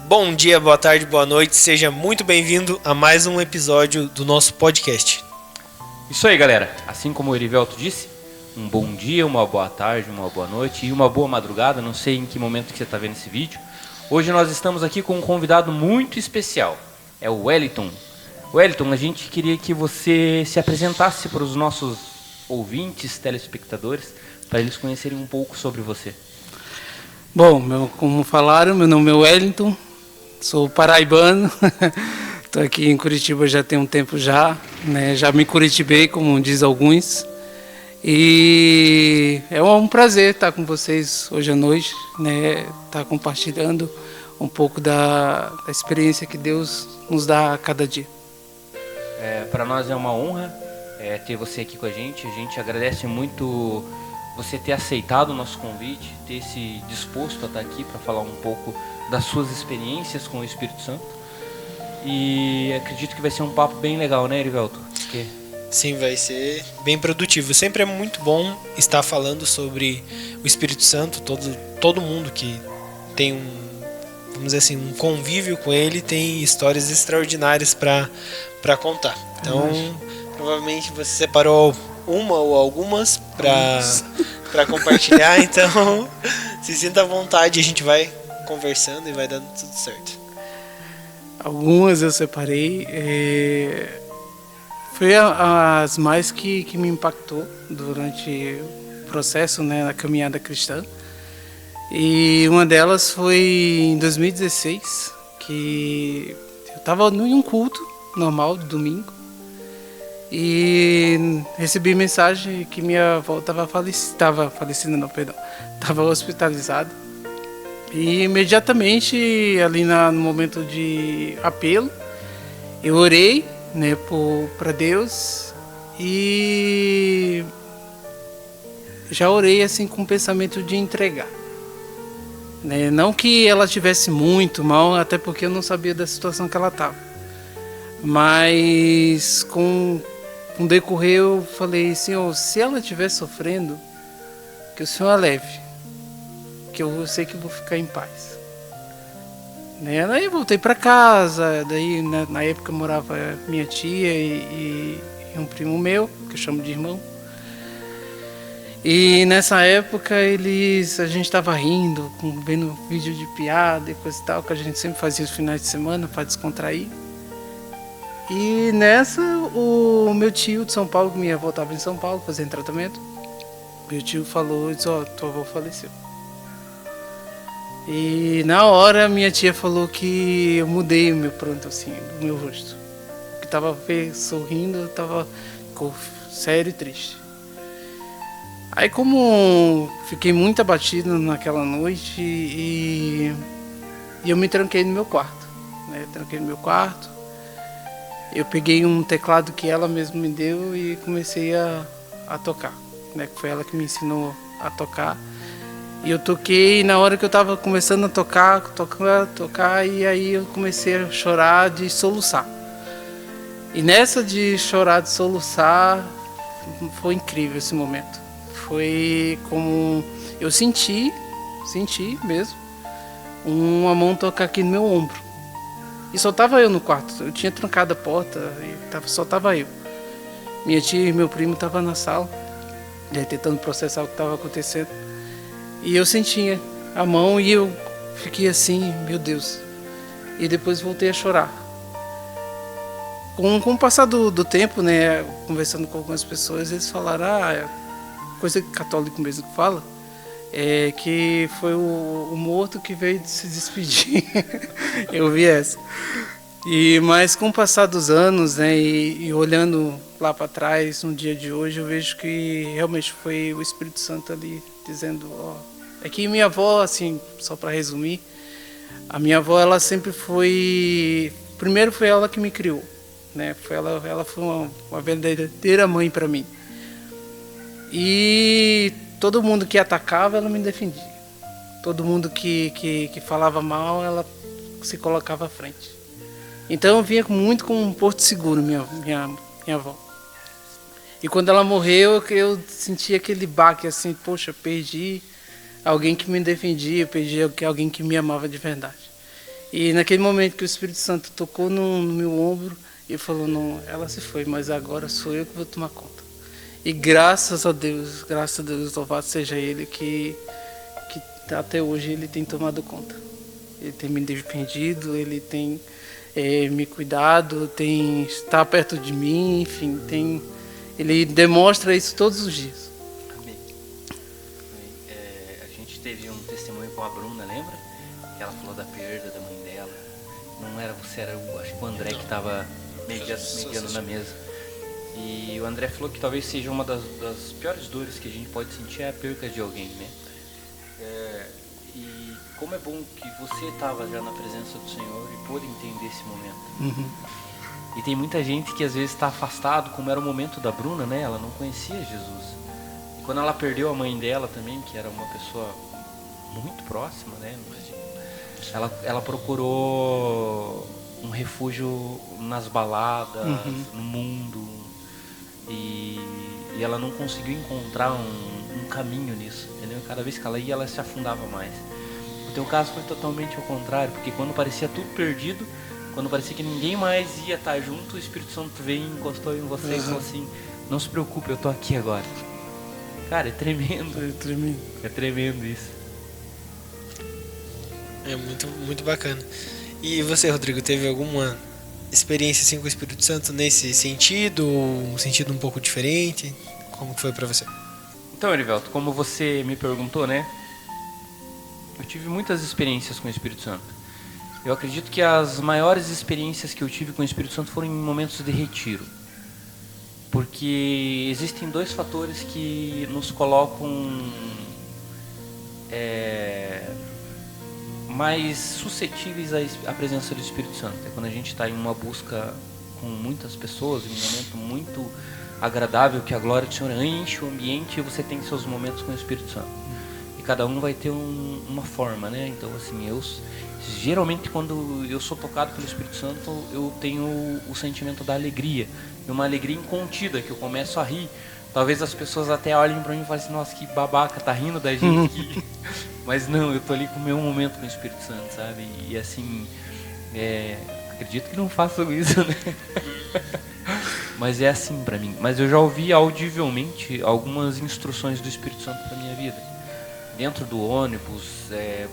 Bom dia, boa tarde, boa noite, seja muito bem-vindo a mais um episódio do nosso podcast. Isso aí, galera. Assim como o Erivelto disse, um bom dia, uma boa tarde, uma boa noite e uma boa madrugada, não sei em que momento que você está vendo esse vídeo. Hoje nós estamos aqui com um convidado muito especial, é o Wellington. Wellington, a gente queria que você se apresentasse para os nossos ouvintes, telespectadores, para eles conhecerem um pouco sobre você. Bom, como falaram, meu nome é Wellington, sou paraibano, estou aqui em Curitiba já tem um tempo já, né? Já me curitibei, como diz alguns, e é um prazer estar com vocês hoje à noite, né? Estar compartilhando um pouco da experiência que Deus nos dá a cada dia. Para nós é uma honra ter você aqui com a gente agradece muito você ter aceitado o nosso convite, ter se disposto a estar aqui para falar um pouco das suas experiências com o Espírito Santo. E acredito que vai ser um papo bem legal, né, Erivelto? Porque... Sim, vai ser bem produtivo. Sempre é muito bom estar falando sobre o Espírito Santo. Todo mundo que tem vamos dizer assim, um convívio com ele tem histórias extraordinárias para contar. Então, provavelmente você separou uma ou algumas para compartilhar, então se sinta à vontade, a gente vai conversando e vai dando tudo certo. Algumas eu separei, foi as mais que me impactou durante o processo, né, na caminhada cristã. E uma delas foi em 2016, que eu estava em um culto normal de domingo e recebi mensagem que minha avó estava hospitalizada. E imediatamente, ali no momento de apelo, eu orei, né, para Deus e já orei assim com o pensamento de entregar. Né? Não que ela estivesse muito mal, até porque eu não sabia da situação que ela estava. Mas com o decorrer eu falei, Senhor, se ela estiver sofrendo, que o Senhor a leve, que eu sei que vou ficar em paz. Né? Daí eu voltei para casa, daí na época morava minha tia e um primo meu, que eu chamo de irmão. E nessa época a gente estava rindo, vendo vídeo de piada e coisa e tal, que a gente sempre fazia os finais de semana para descontrair. E nessa, o meu tio de São Paulo, minha avó estava em São Paulo fazendo tratamento, meu tio falou, disse, tua avó faleceu. E na hora minha tia falou que eu mudei o meu pranto assim, o meu rosto. Que estava sorrindo, ficou sério e triste. Aí como fiquei muito abatido naquela noite e eu me tranquei no meu quarto. Né? Eu peguei um teclado que ela mesma me deu e comecei a tocar. Né? Foi ela que me ensinou a tocar. E eu toquei, e na hora que eu estava começando a tocar, e aí eu comecei a chorar de soluçar. E nessa de chorar de soluçar, foi incrível esse momento. Foi como eu senti mesmo, uma mão tocar aqui no meu ombro. E só estava eu no quarto, eu tinha trancado a porta e só estava eu. Minha tia e meu primo estavam na sala, tentando processar o que estava acontecendo. E eu sentia a mão e eu fiquei assim, meu Deus. E depois voltei a chorar. Com o passar do tempo, né, conversando com algumas pessoas, eles falaram, coisa que católico mesmo que fala, é que foi o morto que veio se despedir. Eu vi essa. Mas com o passar dos anos, né, e olhando lá para trás, no dia de hoje, eu vejo que realmente foi o Espírito Santo ali dizendo, é que minha avó, assim, só para resumir, a minha avó, ela sempre foi, primeiro foi ela que me criou, né, ela foi uma verdadeira mãe para mim. E todo mundo que atacava, ela me defendia. Todo mundo que falava mal, ela se colocava à frente. Então eu vinha muito com um porto seguro, minha avó. E quando ela morreu, eu senti aquele baque assim, poxa, perdi alguém que me defendia, perdi alguém que me amava de verdade. E naquele momento que o Espírito Santo tocou no meu ombro, ele falou, não, ela se foi, mas agora sou eu que vou tomar conta. E graças a Deus, louvado seja Ele, que até hoje Ele tem tomado conta. Ele tem me defendido, Ele tem me cuidado, tem estar perto de mim, enfim, Ele demonstra isso todos os dias. Amém. A gente teve um testemunho com a Bruna, lembra? Que ela falou da perda da mãe dela. Não era você, era acho que o André que estava mediando na mesa. E o André falou que talvez seja uma das piores dores que a gente pode sentir é a perca de alguém, né? E como é bom que você estava já na presença do Senhor e pôde entender esse momento. Uhum. E tem muita gente que às vezes está afastado, como era o momento da Bruna, né? Ela não conhecia Jesus. E quando ela perdeu a mãe dela também, que era uma pessoa muito próxima, né? Ela procurou um refúgio nas baladas, no mundo. E ela não conseguiu encontrar um caminho nisso, entendeu? Cada vez que ela ia, ela se afundava mais. O teu caso foi totalmente ao contrário, porque quando parecia tudo perdido, quando parecia que ninguém mais ia estar junto, o Espírito Santo veio, encostou em você e falou assim, não se preocupe, eu tô aqui agora. Cara, é tremendo. É tremendo isso. É muito, muito bacana. E você, Rodrigo, teve alguma experiência assim com o Espírito Santo nesse sentido, ou um sentido um pouco diferente? Como que foi pra você? Então, Erivelto, como você me perguntou, né? Eu tive muitas experiências com o Espírito Santo. Eu acredito que as maiores experiências que eu tive com o Espírito Santo foram em momentos de retiro. Porque existem dois fatores que nos colocam mais suscetíveis à presença do Espírito Santo. É quando a gente está em uma busca com muitas pessoas, em um momento muito agradável, que a glória do Senhor enche o ambiente e você tem seus momentos com o Espírito Santo. E cada um vai ter uma forma, né? Então, assim, geralmente quando eu sou tocado pelo Espírito Santo, eu tenho o sentimento da alegria. E uma alegria incontida, que eu começo a rir. Talvez as pessoas até olhem pra mim e falem assim, nossa, que babaca, tá rindo da gente aqui. Mas não, eu tô ali com o meu momento com o Espírito Santo, sabe? E assim, acredito que não façam isso, né? Mas é assim pra mim. Mas eu já ouvi audivelmente algumas instruções do Espírito Santo pra minha vida. Dentro do ônibus,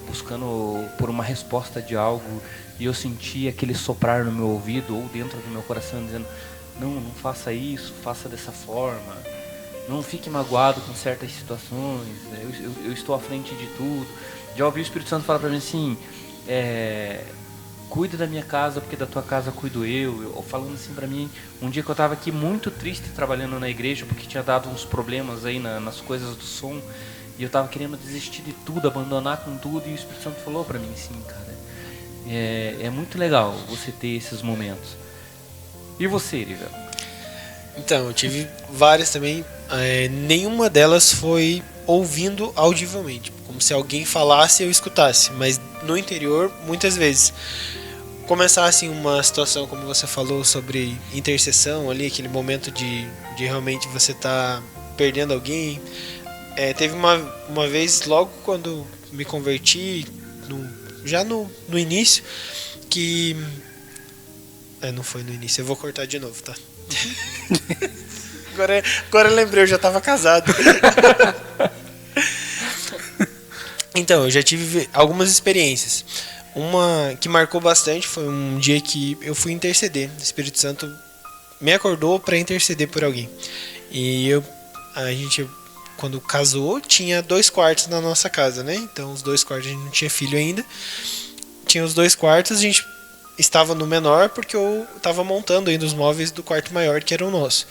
buscando por uma resposta de algo, e eu senti aquele soprar no meu ouvido ou dentro do meu coração dizendo, não faça isso, faça dessa forma. Não fique magoado com certas situações, eu estou à frente de tudo. Já ouvi o Espírito Santo falar para mim assim, cuida da minha casa, porque da tua casa cuido eu. Ou falando assim para mim, um dia que eu estava aqui muito triste trabalhando na igreja, porque tinha dado uns problemas aí nas coisas do som, e eu estava querendo desistir de tudo, abandonar com tudo, e o Espírito Santo falou para mim assim, cara, é muito legal você ter esses momentos. E você, Erivel? Então, eu tive várias também. Nenhuma delas foi ouvindo audivelmente, como se alguém falasse e eu escutasse, mas no interior, muitas vezes. Começar assim uma situação, como você falou, sobre intercessão ali, aquele momento de realmente você tá perdendo alguém. Teve uma vez, logo quando me converti, já no início, que... não foi no início, eu vou cortar de novo, tá? Agora eu lembrei, eu já estava casado. Então, eu já tive algumas experiências. Uma que marcou bastante foi um dia que eu fui interceder. O Espírito Santo me acordou para interceder por alguém. E a gente, quando casou, tinha 2 quartos na nossa casa, né? Então, os 2 quartos, a gente não tinha filho ainda. Tinha os 2 quartos, a gente estava no menor porque eu estava montando ainda os móveis do quarto maior, que era o nosso.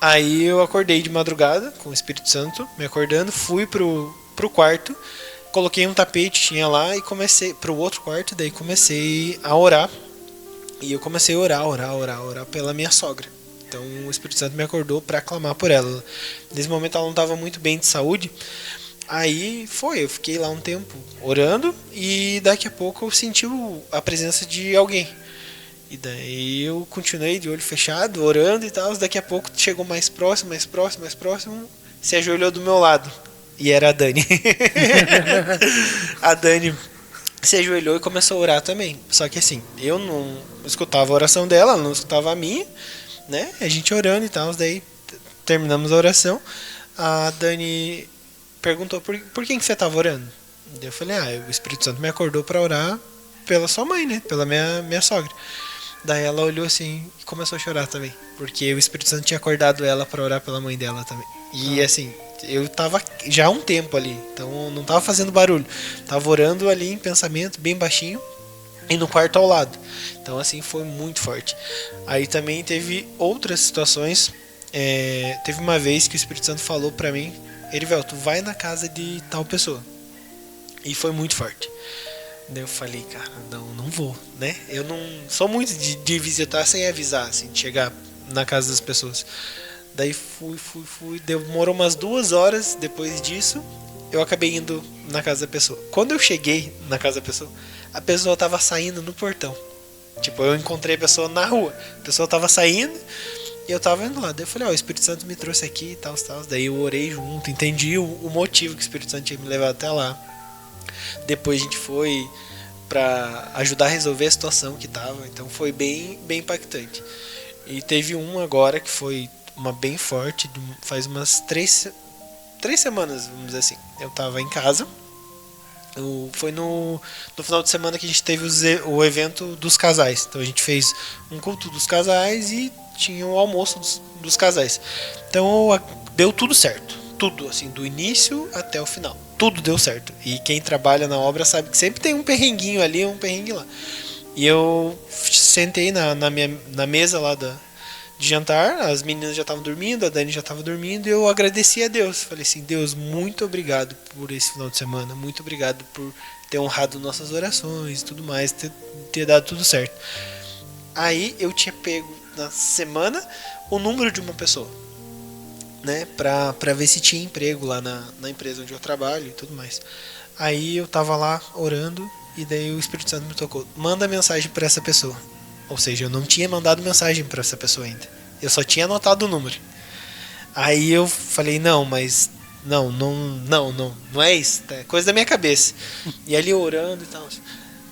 Aí eu acordei de madrugada com o Espírito Santo me acordando, fui pro quarto, coloquei um tapete, tinha lá, e comecei pro outro quarto, daí comecei a orar. E eu comecei a orar pela minha sogra. Então o Espírito Santo me acordou para clamar por ela. Nesse momento ela não estava muito bem de saúde. Aí eu fiquei lá um tempo orando, e daqui a pouco eu senti a presença de alguém. E daí eu continuei de olho fechado, orando e tal. Daqui a pouco chegou mais próximo, se ajoelhou do meu lado. E era a Dani. A Dani se ajoelhou e começou a orar também. Só que assim, eu não escutava a oração dela, ela não escutava a minha, né? A gente orando e tal, daí terminamos a oração. A Dani perguntou por quem que você estava orando? Daí eu falei, o Espírito Santo me acordou para orar pela sua mãe, né? Pela minha sogra. Daí ela olhou assim e começou a chorar também, porque o Espírito Santo tinha acordado ela para orar pela mãe dela também. E assim, eu tava já há um tempo ali, então não tava fazendo barulho, tava orando ali em pensamento, bem baixinho, e no quarto ao lado. Então assim, foi muito forte. Aí também teve outras situações. Teve uma vez que o Espírito Santo falou pra mim, Erivelto, vai na casa de tal pessoa. E foi muito forte. Daí eu falei, cara, não vou, né? Eu não sou muito de visitar sem avisar, assim, de chegar na casa das pessoas. Daí fui, demorou umas 2 horas depois disso, eu acabei indo na casa da pessoa. Quando eu cheguei na casa da pessoa, a pessoa tava saindo no portão. Tipo, eu encontrei a pessoa na rua, a pessoa tava saindo e eu tava indo lá. Daí eu falei, o Espírito Santo me trouxe aqui e tal. Daí eu orei junto, entendi o motivo que o Espírito Santo tinha me levado até lá. Depois a gente foi pra ajudar a resolver a situação que tava, então foi bem impactante. E teve uma agora que foi uma bem forte, faz umas 3 semanas, vamos dizer assim. Eu tava em casa, foi no final de semana que a gente teve o evento dos casais. Então a gente fez um culto dos casais e tinha o almoço dos casais. Então deu tudo certo, tudo, assim, do início até o final. Tudo deu certo. E quem trabalha na obra sabe que sempre tem um perrenguinho ali, um perrengue lá. E eu sentei na mesa lá de jantar, as meninas já estavam dormindo, a Dani já estava dormindo, e eu agradeci a Deus. Falei assim, Deus, muito obrigado por esse final de semana, muito obrigado por ter honrado nossas orações e tudo mais, ter dado tudo certo. Aí eu tinha pego na semana o número de uma pessoa, né, pra ver se tinha emprego lá na empresa onde eu trabalho e tudo mais. Aí eu tava lá orando e daí o Espírito Santo me tocou, manda mensagem pra essa pessoa. Ou seja, eu não tinha mandado mensagem pra essa pessoa ainda, eu só tinha anotado o número. Aí eu falei, não é isso, é coisa da minha cabeça. E ali orando e tal,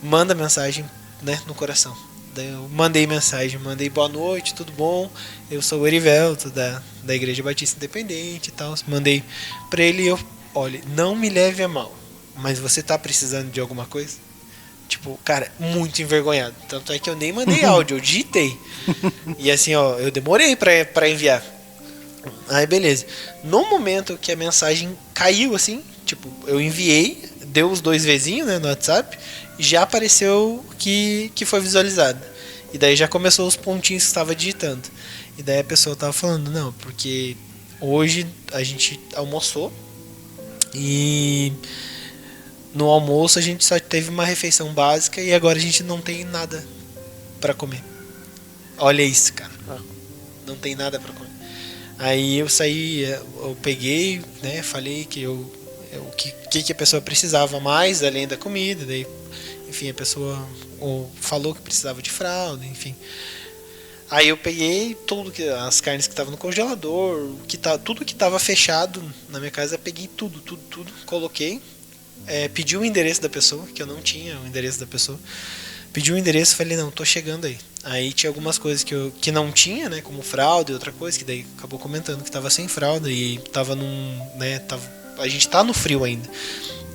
manda mensagem, né, no coração. Daí eu mandei mensagem, mandei boa noite, tudo bom? Eu sou o Erivelto da Igreja Batista Independente e tal. Mandei pra ele e eu, olha, não me leve a mal, mas você tá precisando de alguma coisa? Tipo, cara, muito envergonhado. Tanto é que eu nem mandei áudio, eu digitei. E assim, eu demorei pra enviar. Aí beleza. No momento que a mensagem caiu assim, tipo, eu enviei, deu os 2 vezinhos, né, no WhatsApp, já apareceu que foi visualizado. E daí já começou os pontinhos que estava digitando. E daí a pessoa estava falando, não, porque hoje a gente almoçou e no almoço a gente só teve uma refeição básica e agora a gente não tem nada para comer. Olha isso, cara. Não tem nada para comer. Aí eu saí, eu peguei, né, falei que o que a pessoa precisava mais além da comida, daí enfim, a pessoa falou que precisava de fralda, enfim. Aí eu peguei as carnes que estavam no congelador, tudo que estava fechado na minha casa, eu peguei tudo, coloquei, pedi o endereço da pessoa, que eu não tinha o endereço da pessoa, pedi o endereço, falei, não, tô chegando aí. Aí tinha algumas coisas que não tinha, né, como fralda e outra coisa, que daí acabou comentando que estava sem fralda e estava a gente tá no frio ainda.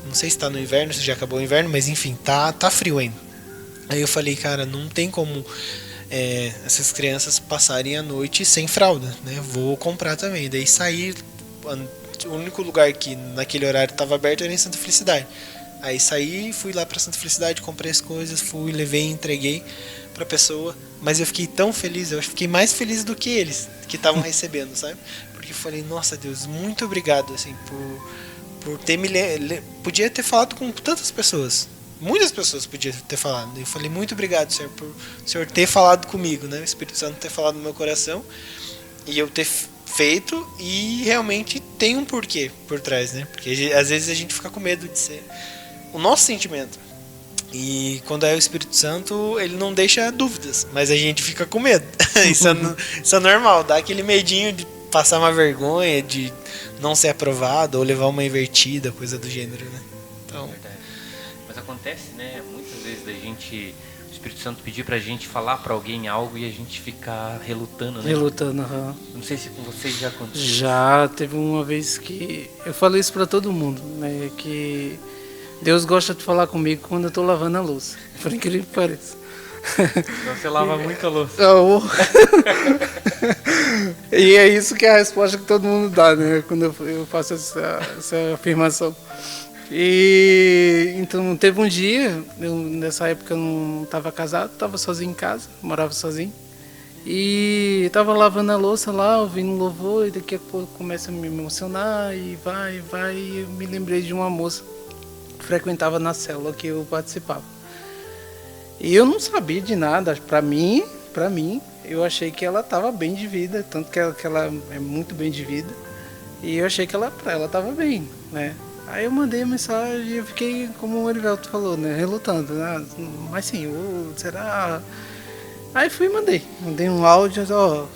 Não sei se tá no inverno, se já acabou o inverno, mas enfim, tá frio ainda. Aí eu falei, cara, não tem como essas crianças passarem a noite sem fralda, né? Vou comprar também. Daí saí, o único lugar que naquele horário estava aberto era em Santa Felicidade. Aí saí, fui lá pra Santa Felicidade, comprei as coisas, levei e entreguei pra pessoa. Mas eu fiquei tão feliz, eu fiquei mais feliz do que eles que estavam recebendo, sabe? Porque eu falei, nossa Deus, muito obrigado, assim, por ter podia ter falado com tantas pessoas, muitas pessoas podia ter falado. Eu falei, muito obrigado, Senhor, por o Senhor ter falado comigo, né? O Espírito Santo ter falado no meu coração e eu ter feito, e realmente tem um porquê por trás, né? Porque às vezes a gente fica com medo de ser o nosso sentimento. E quando é o Espírito Santo, ele não deixa dúvidas, mas a gente fica com medo. Isso é normal, dá aquele medinho de passar uma vergonha, de não ser aprovado ou levar uma invertida, coisa do gênero, né? Então, acontece, né? Muitas vezes o Espírito Santo pedir pra gente falar pra alguém algo e a gente ficar relutando, né? Relutando, aham. Não sei se com vocês já aconteceu. Já teve uma vez que eu falei isso pra todo mundo, né? Que Deus gosta de falar comigo quando eu tô lavando a louça. Por incrível que pareça. Então você lava muita louça. E é isso que é a resposta que todo mundo dá, né? Quando eu faço essa afirmação. E então teve um dia, nessa época eu não estava casado, estava sozinho em casa, morava sozinho. E estava lavando a louça lá, ouvindo um louvor, e daqui a pouco começa a me emocionar, e vai, e eu me lembrei de uma moça que frequentava na célula que eu participava. E eu não sabia de nada, pra mim, eu achei que ela estava bem de vida, tanto que ela é muito bem de vida, e eu achei que ela estava bem, né? Aí eu mandei a mensagem e eu fiquei, como o Erivelto falou, né, relutando, né? Mas Senhor, será? Aí fui e mandei um áudio, ó,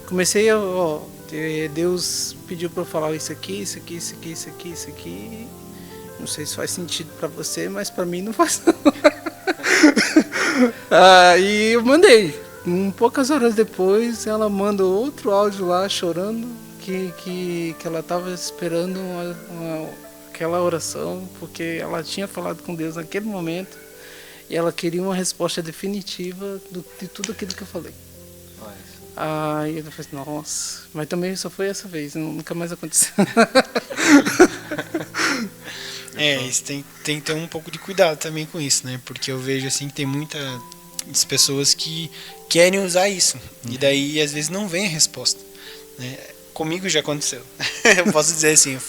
comecei a, ó, Deus pediu para eu falar isso aqui, não sei se faz sentido para você, mas para mim não faz não. Aí eu mandei, poucas horas depois ela manda outro áudio lá chorando, que ela estava esperando aquela oração, porque ela tinha falado com Deus naquele momento e ela queria uma resposta definitiva de tudo aquilo que eu falei. Aí eu falei, nossa, mas também só foi essa vez, nunca mais aconteceu. Isso tem que ter um pouco de cuidado também com isso, né? Porque eu vejo assim que tem muitas pessoas que querem usar isso e daí às vezes não vem a resposta, né? Comigo já aconteceu. Eu posso dizer assim, eu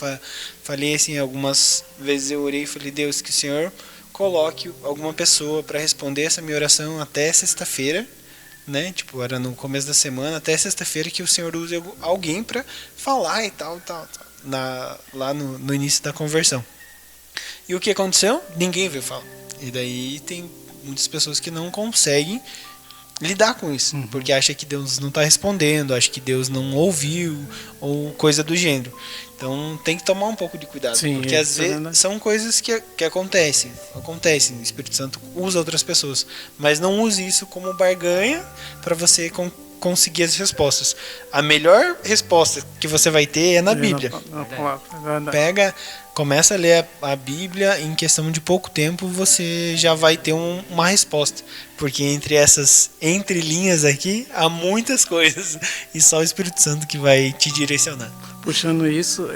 falei assim, algumas vezes eu orei e falei, Deus, que o Senhor coloque alguma pessoa para responder essa minha oração até sexta-feira, né? Tipo, era no começo da semana, até sexta-feira, que o Senhor use alguém para falar e tal, lá no início da conversão. E o que aconteceu? Ninguém veio falar. E daí tem muitas pessoas que não conseguem lidar com isso, porque acha que Deus não está respondendo, acha que Deus não ouviu, ou coisa do gênero. Então tem que tomar um pouco de cuidado, porque às vezes são coisas que acontecem, o Espírito Santo usa outras pessoas, mas não use isso como barganha para você conseguir as respostas. A melhor resposta que você vai ter é na Bíblia. Começa a ler a Bíblia, em questão de pouco tempo você já vai ter uma resposta. Porque entre essas entrelinhas aqui, há muitas coisas. E só o Espírito Santo que vai te direcionar. Puxando isso,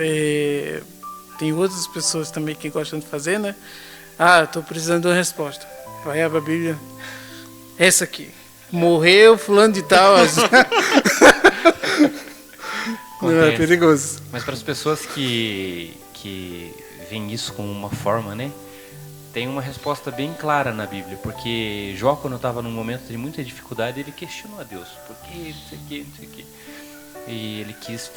tem outras pessoas também que gostam de fazer, né? Estou precisando de uma resposta. Vai abrir a Bíblia. Essa aqui. Morreu fulano de tal. Não, é perigoso. Mas para as pessoas que veem isso como uma forma, né? Tem uma resposta bem clara na Bíblia, porque Jó, quando estava num momento de muita dificuldade, ele questionou a Deus, por que, não sei o que. E ele quis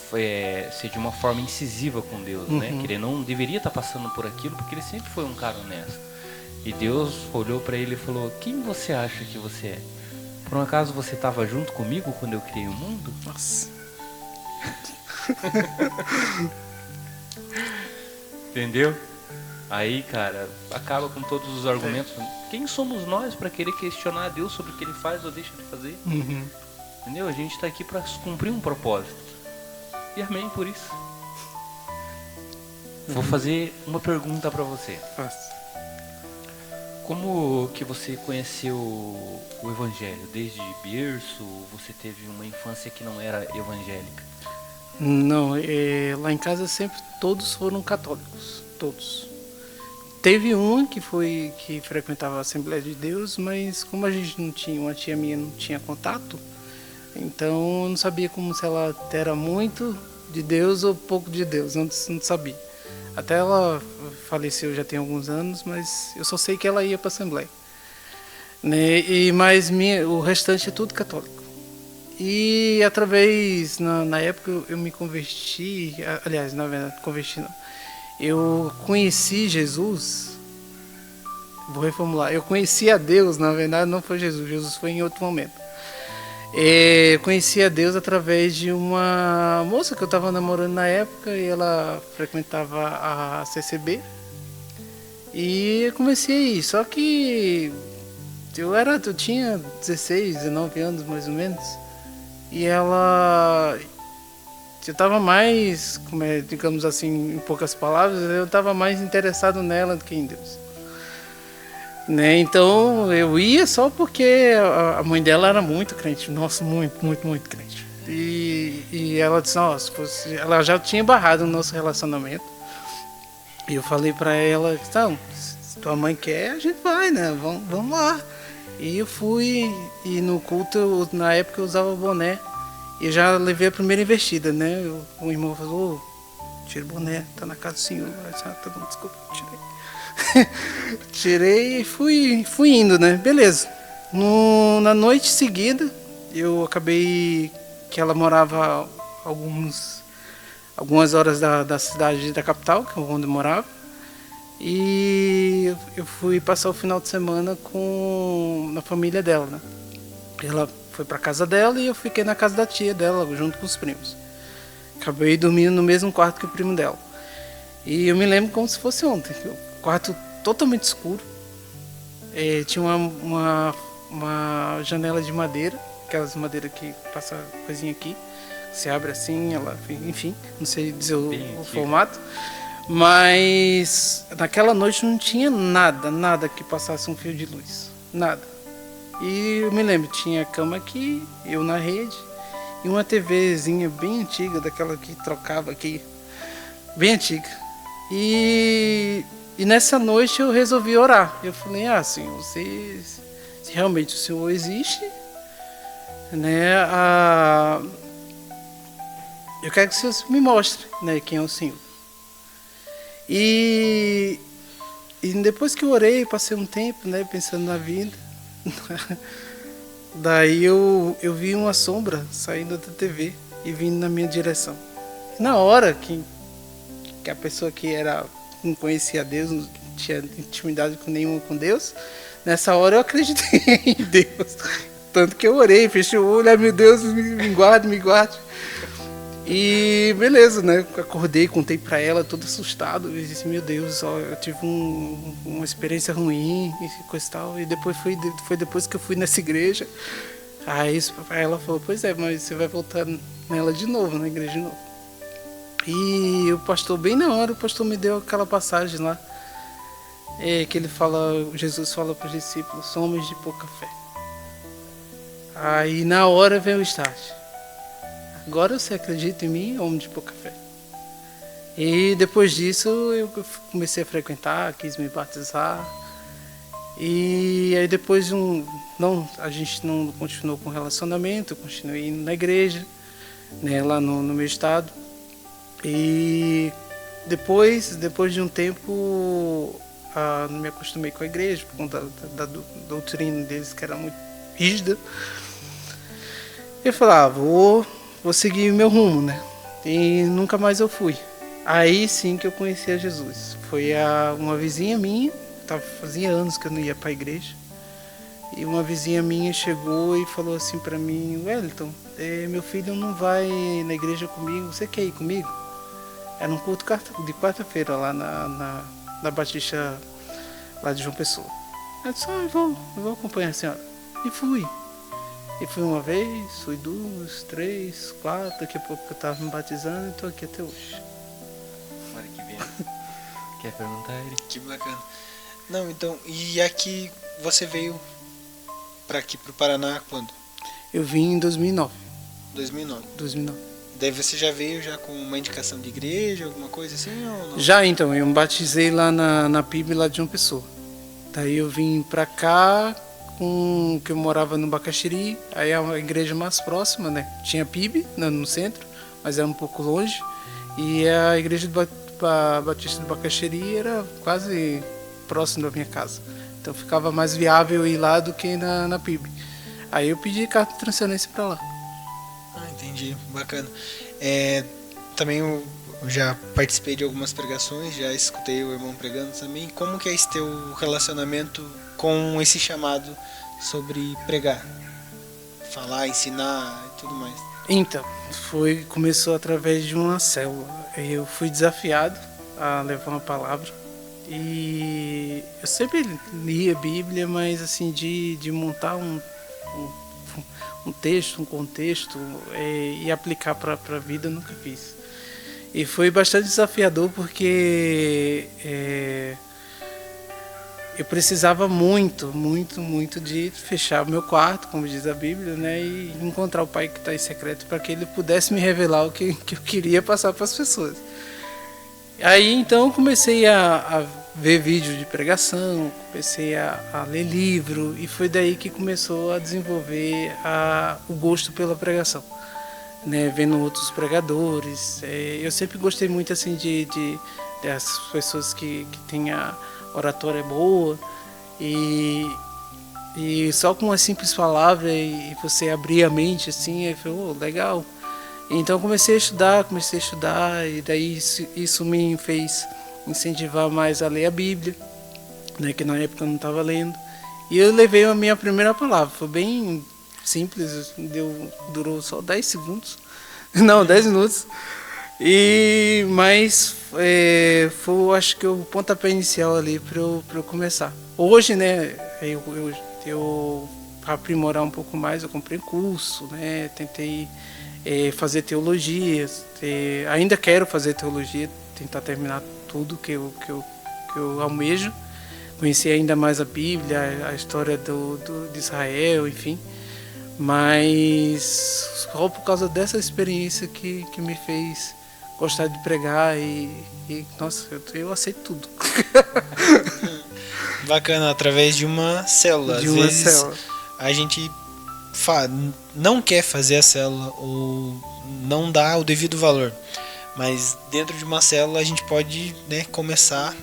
ser de uma forma incisiva com Deus, né? Que ele não deveria estar passando por aquilo, porque ele sempre foi um cara honesto. E Deus olhou para ele e falou, quem você acha que você é? Por um acaso você estava junto comigo quando eu criei o mundo? Nossa. Entendeu? Aí, cara, acaba com todos os argumentos. Quem somos nós para querer questionar a Deus sobre o que ele faz ou deixa de fazer? Entendeu? A gente está aqui para cumprir um propósito. E amém por isso. Vou fazer uma pergunta para você. Como que você conheceu o Evangelho? Desde berço? Você teve uma infância que não era evangélica? Não, lá em casa sempre todos foram católicos, todos. Teve uma que frequentava a Assembleia de Deus, mas como a gente não tinha, uma tia minha não tinha contato, então eu não sabia como se ela era muito de Deus ou pouco de Deus, não sabia. Até ela faleceu já tem alguns anos, mas eu só sei que ela ia para a Assembleia, né? Mas o restante é tudo católico. E através, na época eu me converti, aliás, na verdade, converti não. Eu conheci Jesus, vou reformular, eu conheci a Deus, na verdade não foi Jesus foi em outro momento. Eu conheci a Deus através de uma moça que eu estava namorando na época, e ela frequentava a CCB, E eu comecei a ir, só que eu tinha 16, 19 anos mais ou menos. E ela... Eu estava mais, digamos assim, em poucas palavras, eu estava mais interessado nela do que em Deus. Né? Então eu ia só porque a mãe dela era muito crente, nossa, muito, muito, muito crente. E ela disse, nossa, ela já tinha barrado o nosso relacionamento. E eu falei para ela, então, se tua mãe quer, a gente vai, né? Vamos lá. E eu fui, e no culto, na época eu usava boné. E já levei a primeira investida, né? O irmão falou, tira o boné, tá na casa do senhor. Tá bom, desculpa, tirei. Tirei e fui indo, né? Beleza. Na noite seguida, eu acabei que ela morava algumas horas da cidade da capital, que é onde eu morava. E eu fui passar o final de semana na família dela, né? Ela foi pra casa dela e eu fiquei na casa da tia dela, junto com os primos. Acabei dormindo no mesmo quarto que o primo dela. E eu me lembro como se fosse ontem. O quarto totalmente escuro. Tinha uma janela de madeira, aquelas madeiras que passa coisinha aqui. Se abre assim, enfim, não sei dizer o formato. Mas naquela noite não tinha nada que passasse um fio de luz. Nada. E eu me lembro, tinha a cama aqui, eu na rede, e uma TVzinha bem antiga, daquela que trocava aqui, bem antiga. E nessa noite eu resolvi orar. Eu falei, Senhor, se realmente o Senhor existe, né, eu quero que o Senhor me mostre, né, quem é o Senhor. E depois que eu orei, passei um tempo, né, pensando na vida. Daí eu vi uma sombra saindo da TV e vindo na minha direção. Na hora que a pessoa que não conhecia Deus, não tinha intimidade nenhuma com Deus, nessa hora eu acreditei em Deus. Tanto que eu orei, fechei o olho, meu Deus, me guarde, me guarde. E beleza, né? Acordei, contei pra ela, todo assustado. E disse, meu Deus, eu tive uma experiência ruim e coisa e tal. E depois foi depois que eu fui nessa igreja. Aí ela falou, pois é, mas você vai voltar nela de novo, na igreja de novo. E o pastor, bem na hora, o pastor me deu aquela passagem lá. Que Jesus fala para os discípulos, homens de pouca fé. Aí na hora vem o start. Agora você acredita em mim, homem de pouca fé. E depois disso eu comecei a frequentar, quis me batizar. E aí depois a gente não continuou com o relacionamento, eu continuei indo na igreja, né, lá no meu estado. E depois de um tempo, não me acostumei com a igreja, por conta da doutrina deles, que era muito rígida. Eu falei, vou seguir meu rumo, né? E nunca mais eu fui. Aí sim que eu conheci a Jesus. Foi uma vizinha minha, fazia anos que eu não ia para a igreja. E uma vizinha minha chegou e falou assim para mim, Wellington, meu filho não vai na igreja comigo, você quer ir comigo? Era um culto de quarta-feira lá na Batista, lá de João Pessoa. Eu disse, eu vou acompanhar a senhora. E fui. E fui uma vez, fui 2, 3, 4, daqui a pouco eu estava me batizando e estou aqui até hoje. Olha que bem. Quer perguntar, Eric? Que bacana. Não, então, e aqui você veio para aqui, pro Paraná, quando? Eu vim em 2009. 2009. Daí você já veio já com uma indicação de igreja, alguma coisa assim ou não? Já então, eu me batizei lá na PIB lá de João Pessoa. Daí eu vim para cá, que eu morava no Bacaxiri, aí é a igreja mais próxima, né? Tinha PIB no centro, mas era um pouco longe. E a igreja do Batista do Bacaxiri era quase próximo da minha casa. Então ficava mais viável ir lá do que na PIB. Aí eu pedi carta de transferência para lá. Entendi, bacana. Também eu já participei de algumas pregações, já escutei o irmão pregando também. Como que é esse teu relacionamento com esse chamado sobre pregar? Falar, ensinar e tudo mais. Então, começou através de uma célula. Eu fui desafiado a levar uma palavra E eu sempre lia a Bíblia, mas assim, de montar um texto, um contexto e aplicar para a vida, eu nunca fiz. E foi bastante desafiador porque eu precisava muito de fechar o meu quarto, como diz a Bíblia, né, e encontrar o Pai que está em secreto para que Ele pudesse me revelar o que eu queria passar para as pessoas. Aí então eu comecei a ver vídeos de pregação, comecei a ler livro, e foi daí que começou a desenvolver o gosto pela pregação, né, vendo outros pregadores. Eu sempre gostei muito assim de as pessoas que têm a oratória boa, e só com uma simples palavra e você abrir a mente assim, aí falei, legal. Então comecei a estudar, e daí isso me fez incentivar mais a ler a Bíblia, né, que na época eu não estava lendo. E eu levei a minha primeira palavra, foi bem simples, durou só 10 segundos, não, 10 minutos. Mas foi, acho que, o pontapé inicial ali para eu começar. Hoje, né, eu aprimorar um pouco mais, eu comprei curso, né, tentei fazer teologia, ainda quero fazer teologia, tentar terminar tudo que eu almejo, conhecer ainda mais a Bíblia, a história de Israel, enfim. Mas só por causa dessa experiência que me fez gostar de pregar e nossa, eu aceito tudo. Bacana, através de uma célula. Às vezes a gente não quer fazer a célula ou não dá o devido valor, mas dentro de uma célula a gente pode, né, começar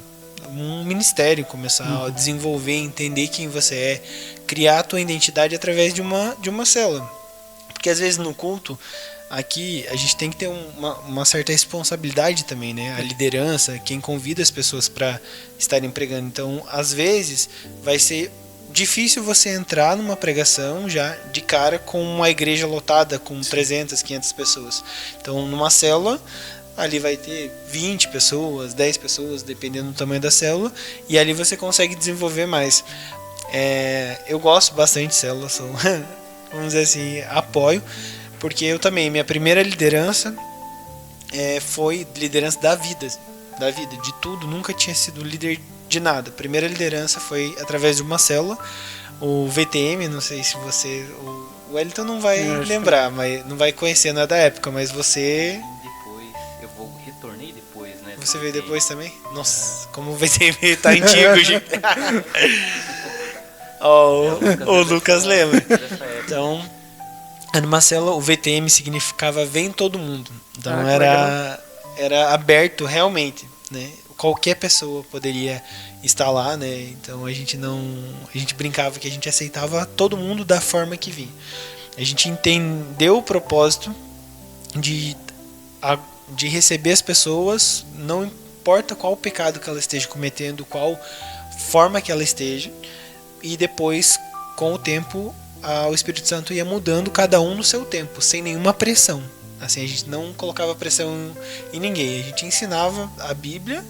um ministério, começar a desenvolver, entender quem você é, criar a tua identidade através de uma célula. Porque às vezes no culto aqui a gente tem que ter uma certa responsabilidade também, né? A liderança, quem convida as pessoas para estarem pregando. Então, às vezes vai ser difícil você entrar numa pregação já de cara com uma igreja lotada com 300, 500 pessoas. Então, numa célula, ali vai ter 20 pessoas, 10 pessoas, dependendo do tamanho da célula, e ali você consegue desenvolver mais. Eu gosto bastante de célula, vamos dizer assim, apoio, porque eu também, minha primeira liderança foi liderança da vida, de tudo, nunca tinha sido líder de nada. A primeira liderança foi através de uma célula, o VTM, não sei se você... O Wellington não vai lembrar, mas não vai conhecer nada da época, mas você... Retornei depois, né? Você veio depois também? Nossa, como o VTM tá antigo, gente. O Lucas lembra. Então, numa célula, o VTM significava vem todo mundo. Então era aberto realmente, né? Qualquer pessoa poderia estar lá, né? Então a gente brincava que a gente aceitava todo mundo da forma que vinha. A gente entendeu o propósito de receber as pessoas, não importa qual pecado que ela esteja cometendo, qual forma que ela esteja, e depois, com o tempo, o Espírito Santo ia mudando cada um no seu tempo, sem nenhuma pressão. Assim, a gente não colocava pressão em ninguém, a gente ensinava a Bíblia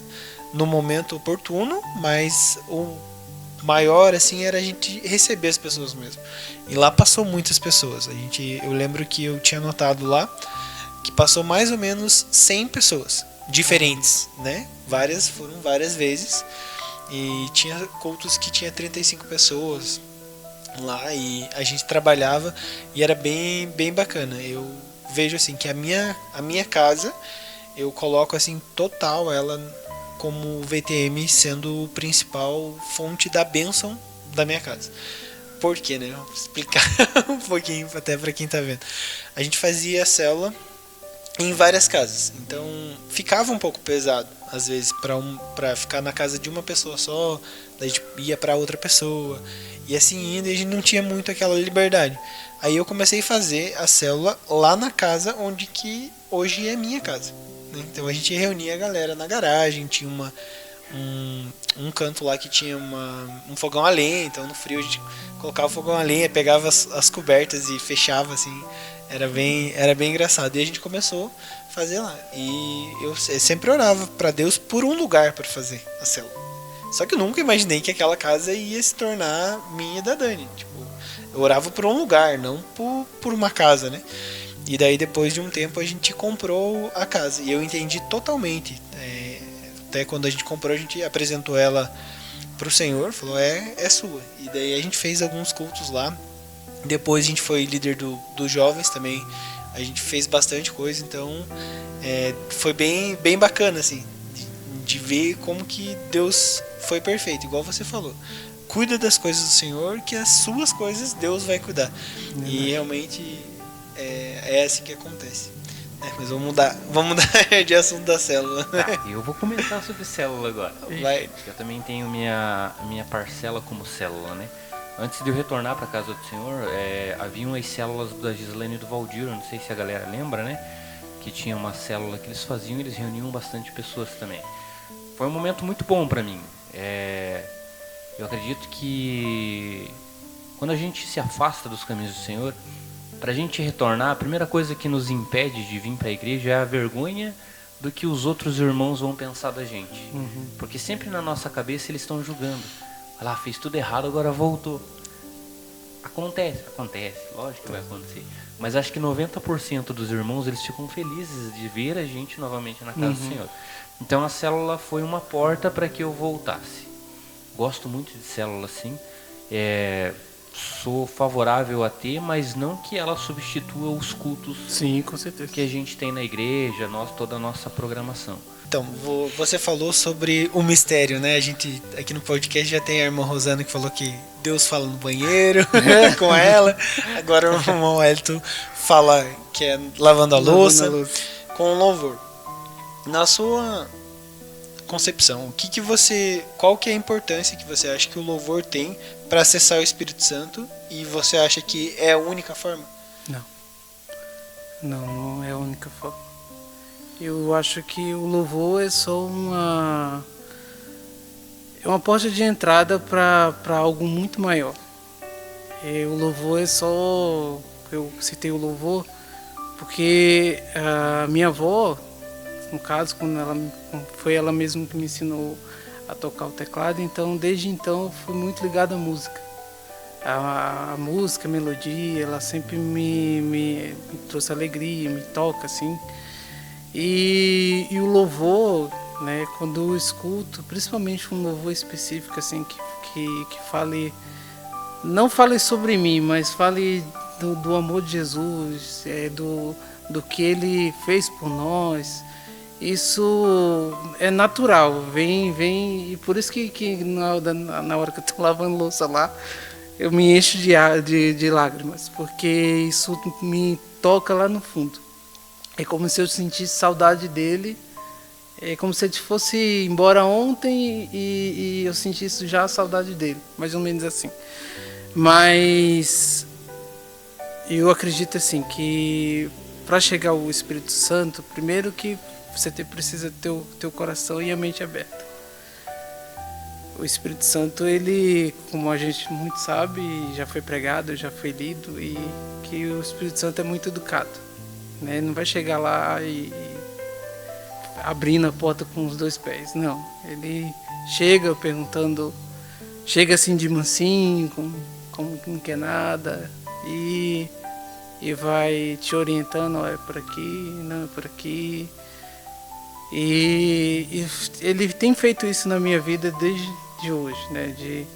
no momento oportuno, mas o maior assim era a gente receber as pessoas mesmo. E lá passou muitas pessoas. Eu lembro que eu tinha notado lá que passou mais ou menos 100 pessoas diferentes, né? Foram várias vezes, e tinha cultos que tinha 35 pessoas lá, e a gente trabalhava e era bem, bem bacana. Eu vejo assim que a minha casa, eu coloco assim total ela como VTM sendo o principal fonte da bênção da minha casa. Por quê, né? Vou explicar um pouquinho até para quem tá vendo. A gente fazia célula em várias casas, então ficava um pouco pesado às vezes para ficar na casa de uma pessoa só, daí a gente ia para outra pessoa e assim indo, e a gente não tinha muito aquela liberdade. Aí eu comecei a fazer a célula lá na casa onde que hoje é minha casa, né? Então a gente reunia a galera na garagem, tinha um canto lá que tinha um fogão a lenha, então no frio a gente colocava o fogão a lenha, pegava as cobertas e fechava assim. Era bem engraçado. E a gente começou a fazer lá. E eu sempre orava para Deus por um lugar para fazer a célula. Só que eu nunca imaginei que aquela casa ia se tornar minha e da Dani. Tipo, eu orava por um lugar, não por uma casa, né? E daí depois de um tempo a gente comprou a casa. E eu entendi totalmente. Até quando a gente comprou, a gente apresentou ela pro Senhor, falou, é sua. E daí a gente fez alguns cultos lá. Depois a gente foi líder dos jovens também. A gente fez bastante coisa, então foi bem bacana, assim, de ver como que Deus foi perfeito, igual você falou. Cuida das coisas do Senhor, que as suas coisas Deus vai cuidar. E realmente é assim que acontece. Mas vamos mudar de assunto da célula. Eu vou comentar sobre célula agora. Vai. Eu também tenho minha parcela como célula, né? Antes de eu retornar para a casa do Senhor, haviam as células da Gislene e do Valdir, não sei se a galera lembra, né? Que tinha uma célula que eles faziam, eles reuniam bastante pessoas também. Foi um momento muito bom para mim. Eu acredito que quando a gente se afasta dos caminhos do Senhor, para a gente retornar, a primeira coisa que nos impede de vir para a igreja é a vergonha do que os outros irmãos vão pensar da gente. Porque sempre na nossa cabeça eles estão julgando. Olha lá, fez tudo errado, agora voltou. Acontece, lógico que vai acontecer. Mas acho que 90% dos irmãos, eles ficam felizes de ver a gente novamente na casa do Senhor. Então a célula foi uma porta para que eu voltasse. Gosto muito de célula, sim. Sou favorável a ter, mas não que ela substitua os cultos, sim, com certeza, que a gente tem na igreja, toda a nossa programação. Então, você falou sobre o mistério, né? A gente aqui no podcast já tem a irmã Rosana que falou que Deus fala no banheiro com ela. Agora o irmão Elton fala que é lavando a louça com louvor. Na sua concepção, qual que é a importância que você acha que o louvor tem para acessar o Espírito Santo, e você acha que é a única forma? Não é a única forma. Eu acho que o louvor é só uma porta de entrada para algo muito maior. O louvor é só... Eu citei o louvor porque a minha avó, no caso, foi ela mesma que me ensinou a tocar o teclado, então desde então eu fui muito ligado à música. A música, a melodia, ela sempre me trouxe alegria, me toca assim. E o louvor, né, quando eu escuto, principalmente um louvor específico assim que fale, não fale sobre mim, mas fale do amor de Jesus, do que ele fez por nós. Isso é natural, vem, e por isso que na hora que eu estou lavando louça lá, eu me encho de lágrimas, porque isso me toca lá no fundo. É como se eu sentisse saudade dele, é como se ele fosse embora ontem e eu sentisse já a saudade dele, mais ou menos assim. Mas eu acredito assim que para chegar ao Espírito Santo, primeiro que você precisa ter o teu coração e a mente aberta. O Espírito Santo, ele, como a gente muito sabe, já foi pregado, já foi lido, e que o Espírito Santo é muito educado, né? Não vai chegar lá e abrindo a porta com os dois pés, não. Ele chega perguntando, chega assim de mansinho, como que não quer nada, e vai te orientando, ó, é por aqui, não é por aqui. E ele tem feito isso na minha vida desde hoje, né? De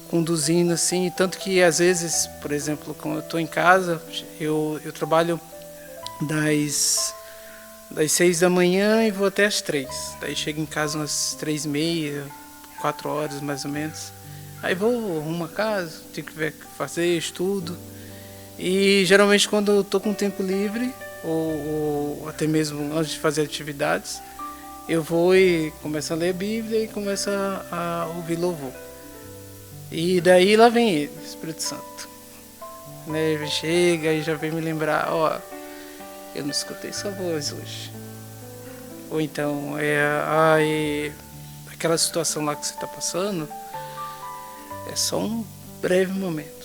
conduzindo assim, tanto que às vezes, por exemplo, quando eu estou em casa, eu trabalho das 6 da manhã e vou até às 3. Daí chego em casa umas 3h30, 4 horas mais ou menos. Aí vou, arrumo a casa, tenho que fazer, estudo. E geralmente quando eu estou com tempo livre, ou até mesmo antes de fazer atividades, eu vou e começo a ler a Bíblia e começo a ouvir louvor. E daí lá vem ele, o Espírito Santo, né? Ele chega e já vem me lembrar, ó, eu não escutei sua voz hoje. Ou então, aquela situação lá que você está passando é só um breve momento.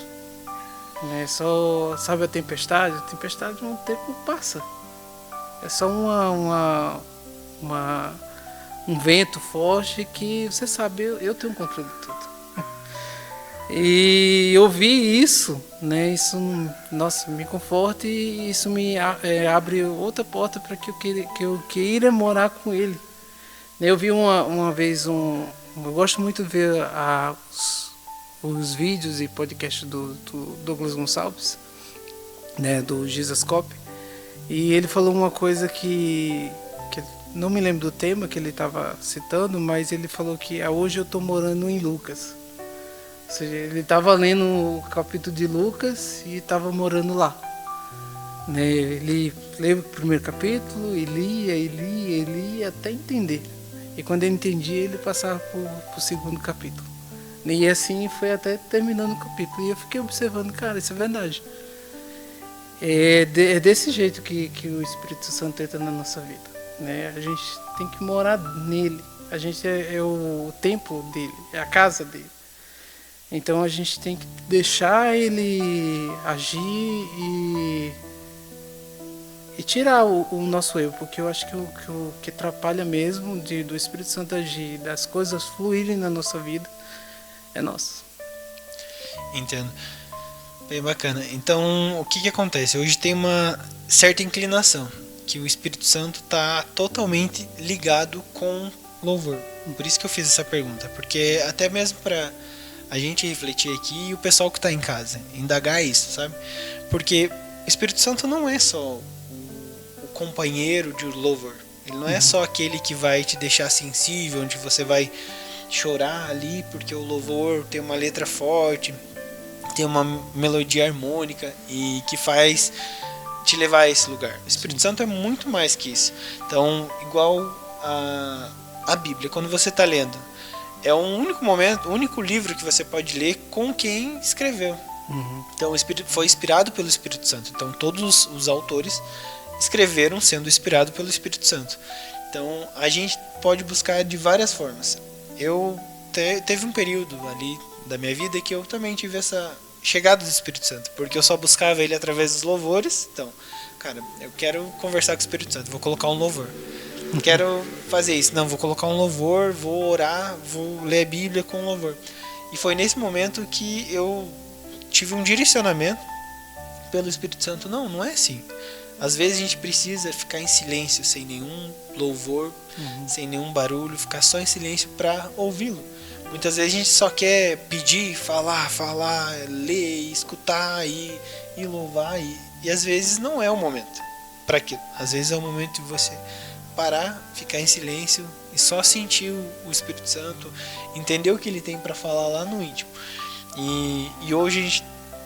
É só, sabe a tempestade? A tempestade um tempo passa. É só um vento forte que, você sabe, eu tenho um controle de tudo. E ouvir isso, né, isso, nossa, me conforta e isso me abre outra porta para que eu queira morar com ele. Eu vi uma vez eu gosto muito de ver os vídeos e podcasts do Douglas Gonçalves, né, do Jesus Cop, e ele falou uma coisa que não me lembro do tema que ele estava citando, mas ele falou que hoje eu estou morando em Lucas. Ou seja, ele estava lendo o capítulo de Lucas e estava morando lá. Né? Ele leu o primeiro capítulo e lia até entender. E quando ele entendia, ele passava para o segundo capítulo. E assim foi até terminando o capítulo. E eu fiquei observando, cara, isso é verdade. É desse jeito que o Espírito Santo entra na nossa vida. Né? A gente tem que morar nele. A gente é o templo dele, é a casa dele. Então a gente tem que deixar ele agir e tirar o nosso eu, porque eu acho que o que atrapalha mesmo do Espírito Santo agir, das coisas fluírem na nossa vida, é nós. Entendo. Bem bacana. Então, o que acontece? Hoje tem uma certa inclinação, que o Espírito Santo está totalmente ligado com louvor. Por isso que eu fiz essa pergunta, porque até mesmo para a gente refletir aqui e o pessoal que está em casa, indagar isso, sabe? Porque o Espírito Santo não é só o companheiro de louvor. Ele não é só aquele que vai te deixar sensível, onde você vai chorar ali, porque o louvor tem uma letra forte, tem uma melodia harmônica e que faz te levar a esse lugar. O Espírito Santo é muito mais que isso. Então, igual a Bíblia, quando você está lendo, é um único momento, o único livro que você pode ler com quem escreveu. Então, foi inspirado pelo Espírito Santo. Então, todos os autores escreveram sendo inspirados pelo Espírito Santo. Então, a gente pode buscar de várias formas. Eu teve um período ali da minha vida que eu também tive essa chegada do Espírito Santo, porque eu só buscava ele através dos louvores. Então, cara, eu quero conversar com o Espírito Santo, vou colocar um louvor. Quero fazer isso, não, vou colocar um louvor, vou orar, vou ler a Bíblia com louvor. E foi nesse momento que eu tive um direcionamento pelo Espírito Santo. Não é assim. Às vezes a gente precisa ficar em silêncio, sem nenhum louvor, sem nenhum barulho, ficar só em silêncio para ouvi-lo. Muitas vezes a gente só quer pedir, falar, ler, escutar e louvar, e às vezes não é o momento para aquilo. Às vezes é o momento de você parar, ficar em silêncio e só sentir o Espírito Santo, entender o que ele tem para falar lá no íntimo. E hoje a gente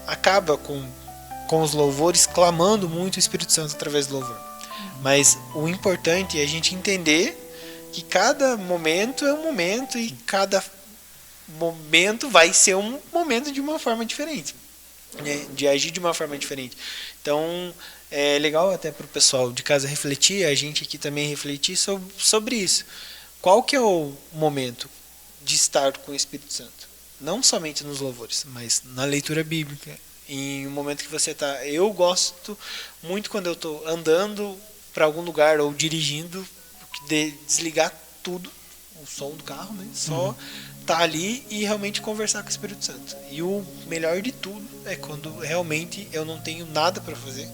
acaba com os louvores clamando muito o Espírito Santo através do louvor. Mas o importante é a gente entender que cada momento é um momento e cada momento vai ser um momento de uma forma diferente, né? De agir de uma forma diferente. Então é legal até para o pessoal de casa refletir, a gente aqui também refletir sobre isso. Qual que é o momento de estar com o Espírito Santo? Não somente nos louvores, mas na leitura bíblica, em um momento que você está. Eu gosto muito quando eu estou andando para algum lugar ou dirigindo, de desligar tudo, o som do carro, né? Só estar ali e realmente conversar com o Espírito Santo. E o melhor de tudo é quando realmente eu não tenho nada para fazer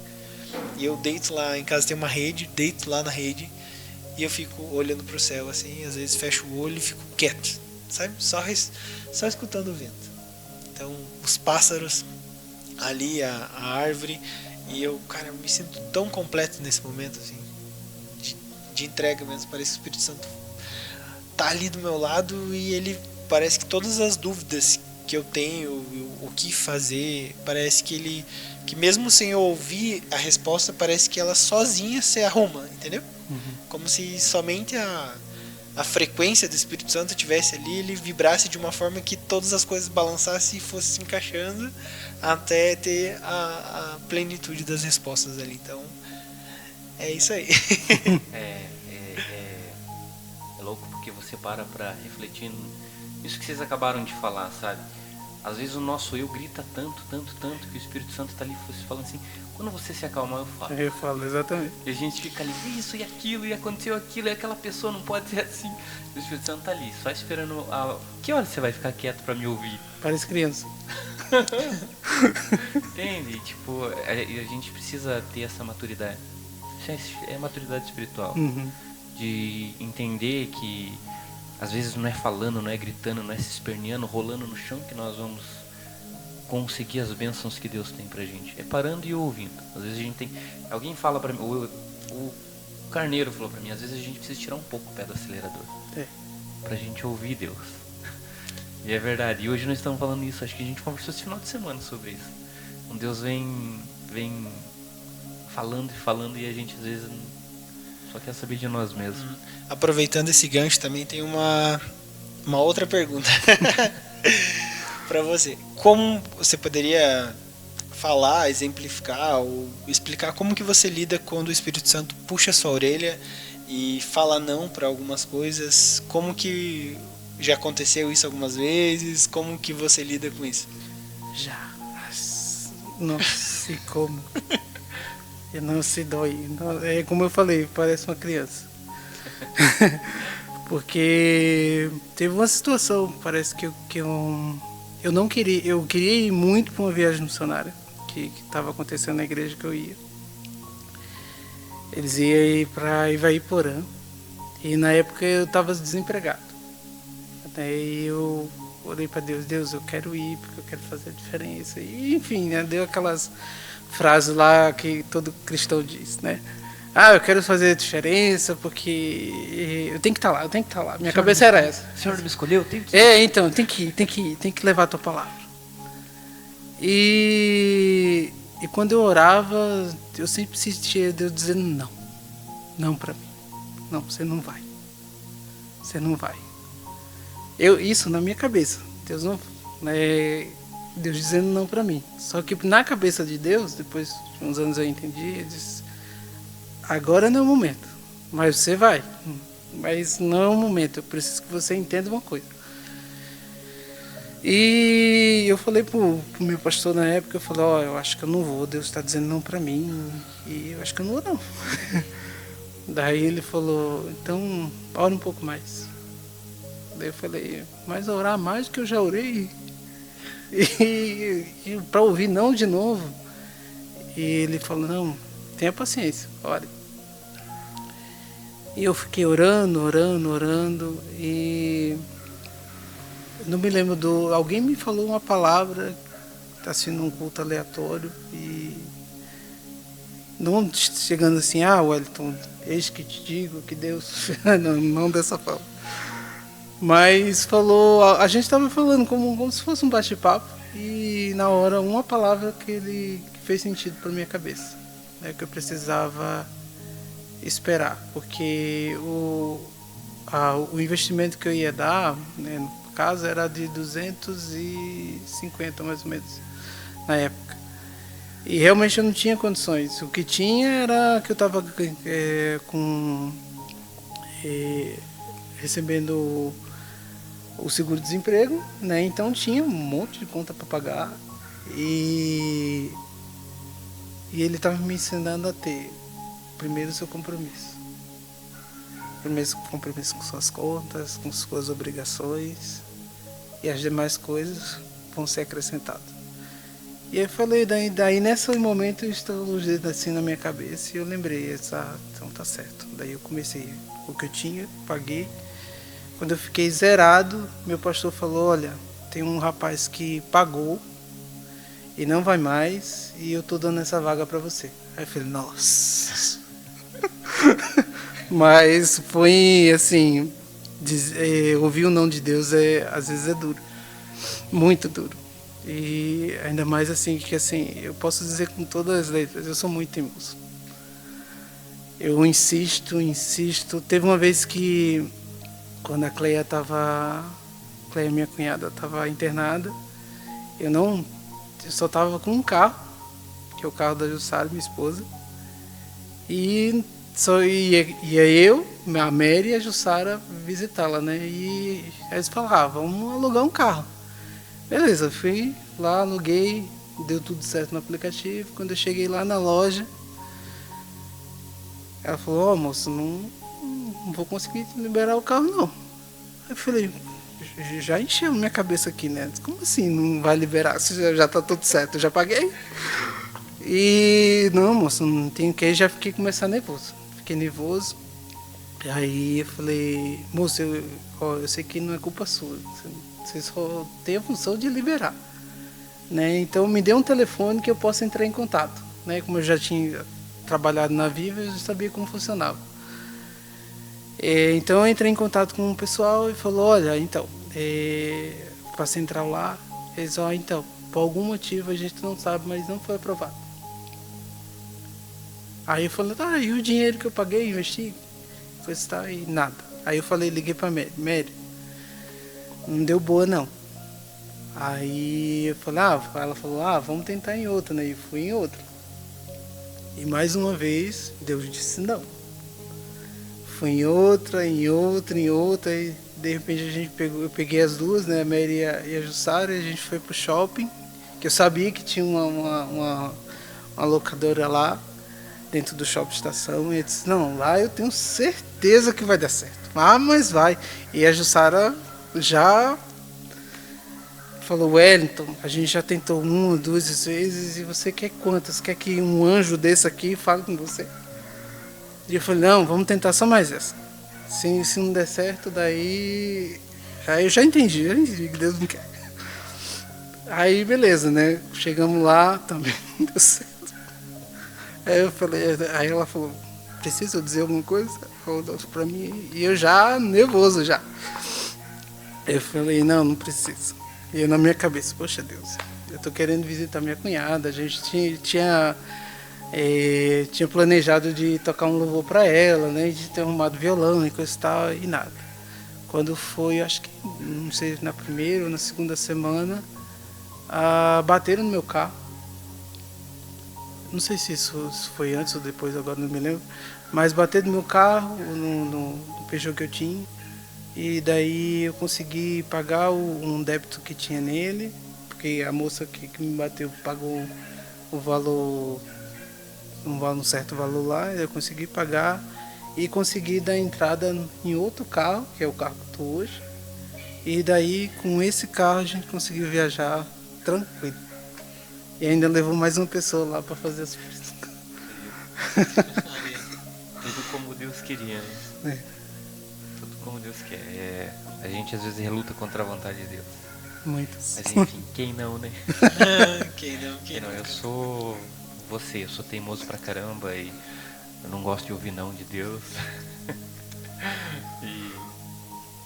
e eu deito lá, em casa tem uma rede, deito lá na rede e eu fico olhando para o céu assim, às vezes fecho o olho e fico quieto, sabe? Só escutando o vento. Então os pássaros ali, a árvore, e eu, cara, eu me sinto tão completo nesse momento assim, de entrega mesmo. Parece que o Espírito Santo tá ali do meu lado e ele parece que todas as dúvidas que eu tenho, o que fazer, parece que mesmo sem eu ouvir a resposta, parece que ela sozinha se arruma, entendeu? Como se somente a frequência do Espírito Santo tivesse ali, ele vibrasse de uma forma que todas as coisas balançassem e fossem se encaixando até ter a plenitude das respostas ali. Então, é isso aí. É louco porque você para refletir nisso que vocês acabaram de falar, sabe? Às vezes o nosso eu grita tanto, tanto, tanto, que o Espírito Santo está ali falando assim, quando você se acalmar eu falo. Eu falo, exatamente. E a gente fica ali, isso e aquilo, e aconteceu aquilo, e aquela pessoa não pode ser assim. E o Espírito Santo tá ali, só esperando que hora você vai ficar quieto para me ouvir? Parece criança. Entende? Tipo, a gente precisa ter essa maturidade. É maturidade espiritual. De entender que às vezes não é falando, não é gritando, não é se esperneando, rolando no chão que nós vamos conseguir as bênçãos que Deus tem pra gente. É parando e ouvindo. Às vezes a gente tem... Alguém fala pra mim, o Carneiro falou pra mim, às vezes a gente precisa tirar um pouco o pé do acelerador. Pra gente ouvir Deus. E é verdade. E hoje nós estamos falando isso. Acho que a gente conversou esse final de semana sobre isso. Então Deus vem falando e falando e a gente às vezes só quer saber de nós mesmos. Aproveitando esse gancho, também tem uma outra pergunta para você. Como você poderia falar, exemplificar ou explicar como que você lida quando o Espírito Santo puxa a sua orelha e fala não para algumas coisas? Como que já aconteceu isso algumas vezes? Como que você lida com isso? Já. Não sei como. E não se dói. É como eu falei, parece uma criança. Porque teve uma situação, parece que eu não queria, eu queria ir muito para uma viagem missionária que estava acontecendo na igreja que eu ia. Eles iam ir para Ivaiporã e na época eu estava desempregado. Daí eu orei para Deus, eu quero ir porque eu quero fazer a diferença. E enfim, né, deu aquelas frases lá que todo cristão diz, né? Eu quero fazer a diferença porque eu tenho que estar lá, Minha cabeça era essa. O Senhor me escolheu? Tenho que ir. Então, tem que levar a tua palavra. E quando eu orava, eu sempre sentia Deus dizendo não para mim. Não, você não vai. Você não vai. Isso na minha cabeça. Deus não, Deus dizendo não para mim. Só que na cabeça de Deus, depois de uns anos eu entendi, ele disse: agora não é o momento, mas você vai. Mas não é o momento, eu preciso que você entenda uma coisa. E eu falei pro meu pastor na época, eu falei, eu acho que eu não vou, Deus está dizendo não para mim, e eu acho que eu não vou não. Daí ele falou, então ora um pouco mais. Daí eu falei, mas orar mais do que eu já orei? E para ouvir não de novo. E ele falou, não, tenha paciência, ore. E eu fiquei orando, e não me lembro alguém me falou uma palavra, assim, num culto aleatório, e não chegando assim, Wellington, eis que te digo que Deus... não dessa forma. Mas falou, a gente estava falando como se fosse um bate-papo, e na hora uma palavra que fez sentido para minha cabeça, né, que eu precisava esperar, porque o investimento que eu ia dar, né, no caso era de 250 mais ou menos na época, e realmente eu não tinha condições. O que tinha era que eu estava recebendo o seguro-desemprego, né? Então tinha um monte de conta para pagar, e ele estava me ensinando a ter primeiro o seu compromisso. Primeiro o compromisso com suas contas, com suas obrigações, e as demais coisas vão ser acrescentadas. E eu falei, daí nesse momento eu estou os dedos assim na minha cabeça, e eu lembrei, então tá certo. Daí eu comecei o que eu tinha, paguei. Quando eu fiquei zerado, meu pastor falou, olha, tem um rapaz que pagou e não vai mais, e eu tô dando essa vaga para você. Aí eu falei, nossa. Mas foi assim, ouvir o não de Deus às vezes é duro, muito duro. E ainda mais assim, que assim, eu posso dizer com todas as letras, eu sou muito teimoso. Eu insisto. Teve uma vez que, quando a Cleia, minha cunhada, estava internada, eu só estava com um carro, que é o carro da Jussara, minha esposa, e só ia eu, a Mary e a Jussara visitá-la, né? E eles falavam, vamos alugar um carro. Beleza, fui lá, aluguei, deu tudo certo no aplicativo. Quando eu cheguei lá na loja, ela falou, ó, moço, não vou conseguir liberar o carro não. Aí eu falei, já encheu minha cabeça aqui, né? Como assim não vai liberar? Se já tá tudo certo, eu já paguei. E não, moço, não tenho que ir, já fiquei começando nervoso. Fiquei nervoso. Aí eu falei, moço, eu sei que não é culpa sua. Você só tem a função de liberar. Né? Então me dê um telefone que eu possa entrar em contato. Né? Como eu já tinha trabalhado na Viva, eu já sabia como funcionava. Então eu entrei em contato com o pessoal e falou, olha, então, para central lá, eles, ó, então, por algum motivo a gente não sabe, mas não foi aprovado. Aí eu falei, tá, e o dinheiro que eu paguei, investi? Foi tá, e nada. Aí eu falei, liguei pra Mary, não deu boa não. Aí eu falei, ela falou, vamos tentar em outra, né? E fui em outra. E mais uma vez, Deus disse não. Fui em outra, e de repente eu peguei as duas, né? A Mary e a Jussara, e a gente foi pro shopping, que eu sabia que tinha uma locadora lá, dentro do shopping estação, e eu disse, não, lá eu tenho certeza que vai dar certo. Mas vai. E a Jussara já falou, Wellington, a gente já tentou 1, 2 vezes, e você quer quantas? Quer que um anjo desse aqui fale com você? E eu falei, não, vamos tentar só mais essa. Se não der certo, daí... Aí eu já entendi que Deus não quer. Aí beleza, né? Chegamos lá, também não deu certo. Aí ela falou, precisa eu dizer alguma coisa? Falou pra mim, e eu já nervoso já. Eu falei, não precisa. E eu na minha cabeça, poxa Deus, eu tô querendo visitar minha cunhada, a gente tinha planejado de tocar um louvor pra ela, né, de ter arrumado violão e coisa e tal, e nada. Quando foi, acho que, não sei, na primeira ou na segunda semana, bateram no meu carro. Não sei se isso foi antes ou depois, agora não me lembro, mas bateram no meu carro, no Peugeot que eu tinha, e daí eu consegui pagar um débito que tinha nele, porque a moça que me bateu pagou o valor, um certo valor lá, eu consegui pagar e consegui dar entrada em outro carro, que é o carro que eu estou hoje, e daí com esse carro a gente conseguiu viajar tranquilo. E ainda levou mais uma pessoa lá para fazer as coisas. Tudo como Deus queria, né? Tudo como Deus quer. A gente às vezes reluta contra a vontade de Deus. Muitas. Mas enfim, quem não, né? Quem não? Eu sou eu sou teimoso pra caramba e eu não gosto de ouvir não de Deus. E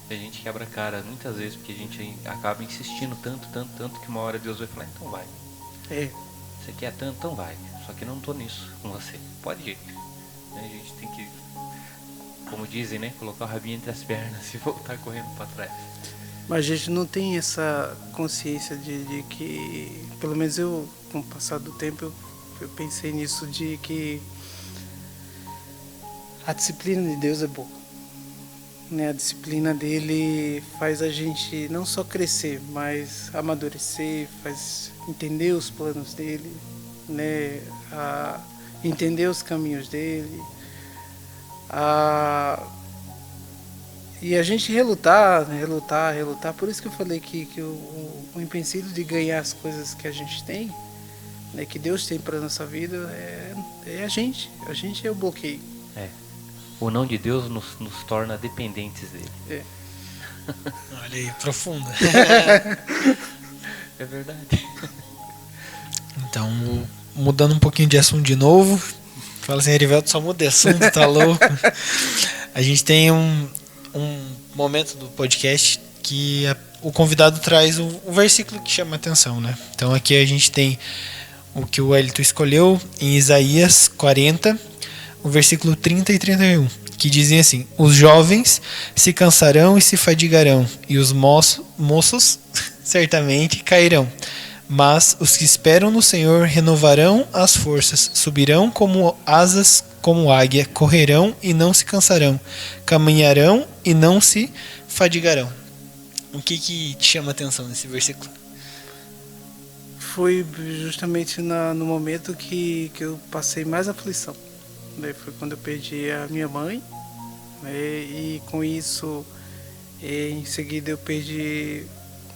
a gente quebra a cara muitas vezes porque a gente acaba insistindo tanto que uma hora Deus vai falar, então vai. Você quer tanto, então vai. Só que eu não tô nisso com você. Pode ir. A gente tem que, como dizem, né? Colocar o rabinho entre as pernas e voltar correndo para trás. Mas a gente não tem essa consciência de que, pelo menos eu, com o passar do tempo, eu pensei nisso, de que a disciplina de Deus é boa. Né? A disciplina dele faz a gente não só crescer, mas amadurecer, faz entender os planos dele, né? Entender os caminhos dele, e a gente relutar, por isso que eu falei que o empecilho de ganhar as coisas que a gente tem, né, que Deus tem para nossa vida, é a gente é o bloqueio. O não de Deus nos torna dependentes dele. Olha aí, profunda. É verdade. Então, mudando um pouquinho de assunto de novo, fala assim, Erivelto só muda de assunto, tá louco? A gente tem um momento do podcast que o convidado traz o versículo que chama a atenção, né? Então aqui a gente tem o que o Wellington escolheu em Isaías 40, o versículo 30 e 31, que dizem assim: os jovens se cansarão e se fadigarão, e os moços certamente cairão. Mas os que esperam no Senhor renovarão as forças, subirão como asas, como águia, correrão e não se cansarão, caminharão e não se fadigarão. O que te chama a atenção nesse versículo? foi justamente no momento que eu passei mais aflição. Daí foi quando eu perdi a minha mãe, né? E com isso, em seguida eu perdi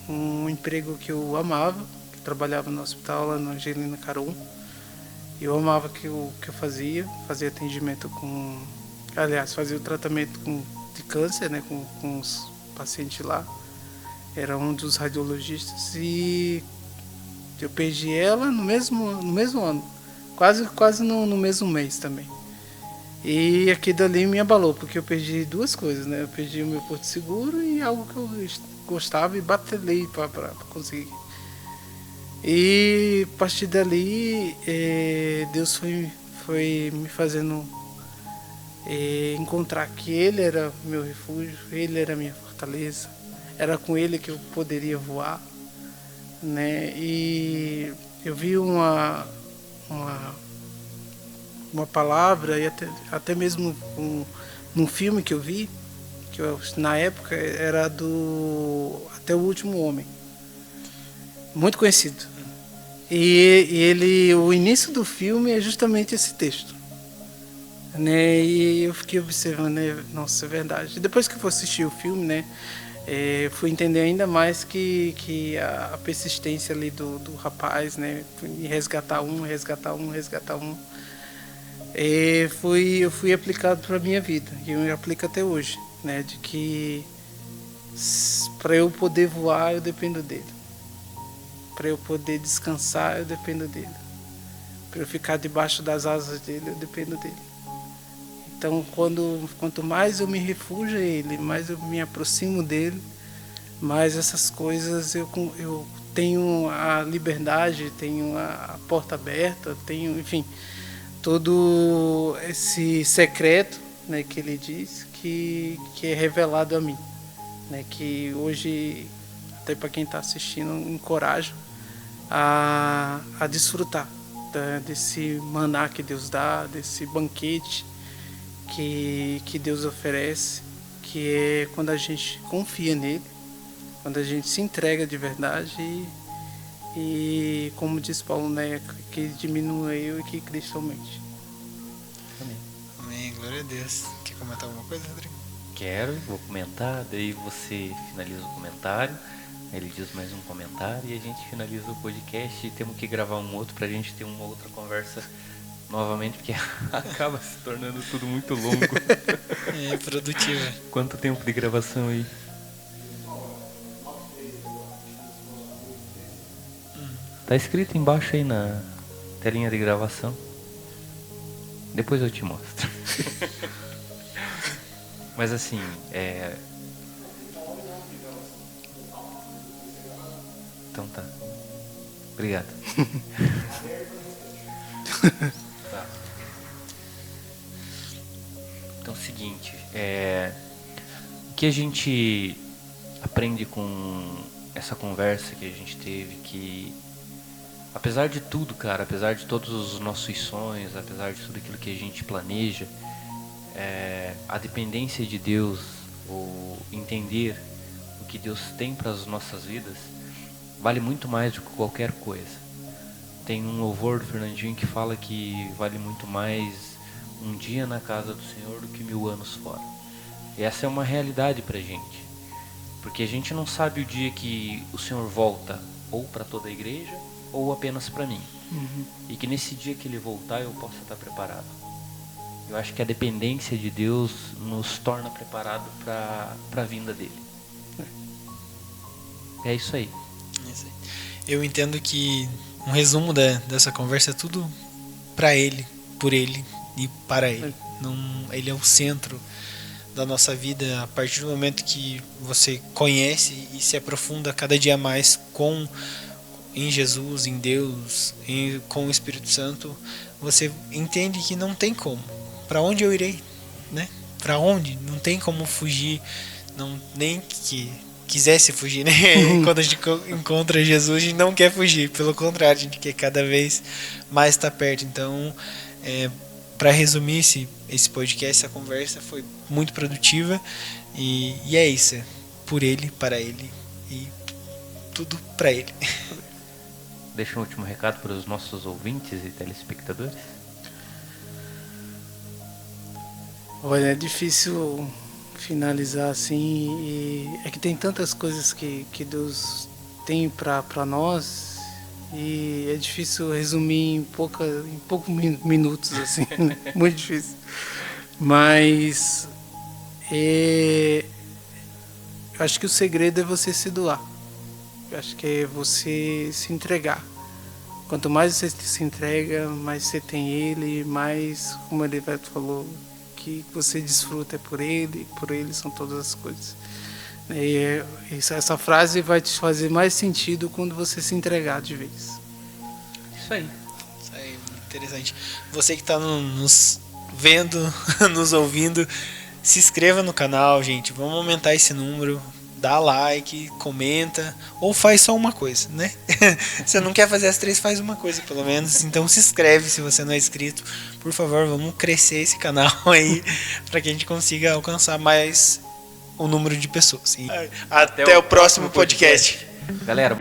um emprego que eu amava, que trabalhava no hospital lá no Angelina Carum. Eu amava o que eu fazia atendimento com... Aliás, fazia o tratamento de câncer, né, com os pacientes lá. Era um dos radiologistas e eu perdi ela no mesmo ano, quase no mesmo mês também. E aquilo dali me abalou, porque eu perdi duas coisas, né? Eu perdi o meu porto seguro e algo que eu gostava e batalhei para conseguir. E a partir dali, Deus foi me fazendo encontrar que Ele era meu refúgio, Ele era minha fortaleza, era com Ele que eu poderia voar, né? E eu vi uma palavra, e até mesmo num filme que eu vi, que na época era do Até o Último Homem, muito conhecido. E o início do filme é justamente esse texto, né? E eu fiquei observando, né? Nossa, é verdade. Depois que eu assisti o filme, né? Fui entender ainda mais que a persistência ali do rapaz, né? Em resgatar um. Eu fui aplicado para a minha vida, e eu aplico até hoje, né? De que para eu poder voar, eu dependo dele. Para eu poder descansar, eu dependo dele. Para eu ficar debaixo das asas dele, eu dependo dele. Então, quanto mais eu me refugio a ele, mais eu me aproximo dele, mais essas coisas eu tenho a liberdade, tenho a porta aberta, tenho, enfim, todo esse secreto, né, que ele diz, que é revelado a mim, né, que hoje, até para quem está assistindo, encorajo a desfrutar desse maná que Deus dá, desse banquete que Deus oferece, que é quando a gente confia nele, quando a gente se entrega de verdade e como diz Paulo, né, que diminua eu e que Cristo aumente. Amém. Amém, glória a Deus. Quer comentar alguma coisa, Rodrigo? Quero, vou comentar, daí você finaliza o comentário, aí ele diz mais um comentário e a gente finaliza o podcast e temos que gravar um outro pra gente ter uma outra conversa novamente, porque acaba se tornando tudo muito longo. É produtiva. Quanto tempo de gravação aí? Tá escrito embaixo aí na telinha de gravação. Depois eu te mostro. Mas assim, então tá. Obrigado. Tá. Então é o seguinte, o que a gente aprende com essa conversa que a gente teve, que apesar de tudo, cara, apesar de todos os nossos sonhos, apesar de tudo aquilo que a gente planeja, a dependência de Deus, ou entender o que Deus tem para as nossas vidas, vale muito mais do que qualquer coisa. Tem um louvor do Fernandinho que fala que vale muito mais um dia na casa do Senhor do que 1000 anos fora. E essa é uma realidade pra gente, porque a gente não sabe o dia que o Senhor volta, ou para toda a igreja, ou apenas para mim. E que nesse dia que Ele voltar eu possa estar preparado. Eu acho que a dependência de Deus nos torna preparados para a vinda dele. É isso aí. Eu entendo que um resumo dessa conversa é tudo para Ele, por Ele e para Ele. Não, Ele é o centro da nossa vida. A partir do momento que você conhece e se aprofunda cada dia mais em Jesus, em Deus, com o Espírito Santo, você entende que não tem como. Para onde eu irei, né? Para onde? Não tem como fugir, nem que quisesse fugir, né? Quando a gente encontra Jesus, a gente não quer fugir, pelo contrário, a gente quer cada vez mais estar perto. Então, para resumir esse podcast, essa conversa foi muito produtiva e é isso, por Ele, para Ele e tudo para Ele. deixa um último recado para os nossos ouvintes e telespectadores. Olha, é difícil finalizar assim, e é que tem tantas coisas que Deus tem para nós, e é difícil resumir em poucos minutos assim, né? Muito difícil. Mas eu acho que o segredo é você se doar. Eu acho que é você se entregar. Quanto mais você se entrega, mais você tem ele, mais, como o Elivelto falou, que você desfruta por ele são todas as coisas. E essa frase vai te fazer mais sentido quando você se entregar de vez. Isso aí. Isso aí, interessante. Você que está nos vendo, nos ouvindo, se inscreva no canal, gente. Vamos aumentar esse número. Dá like, comenta, ou faz só uma coisa, né? Se você não quer fazer as 3, faz uma coisa pelo menos. Então se inscreve se você não é inscrito. Por favor, vamos crescer esse canal aí para que a gente consiga alcançar mais o número de pessoas. E até o próximo podcast. Galera,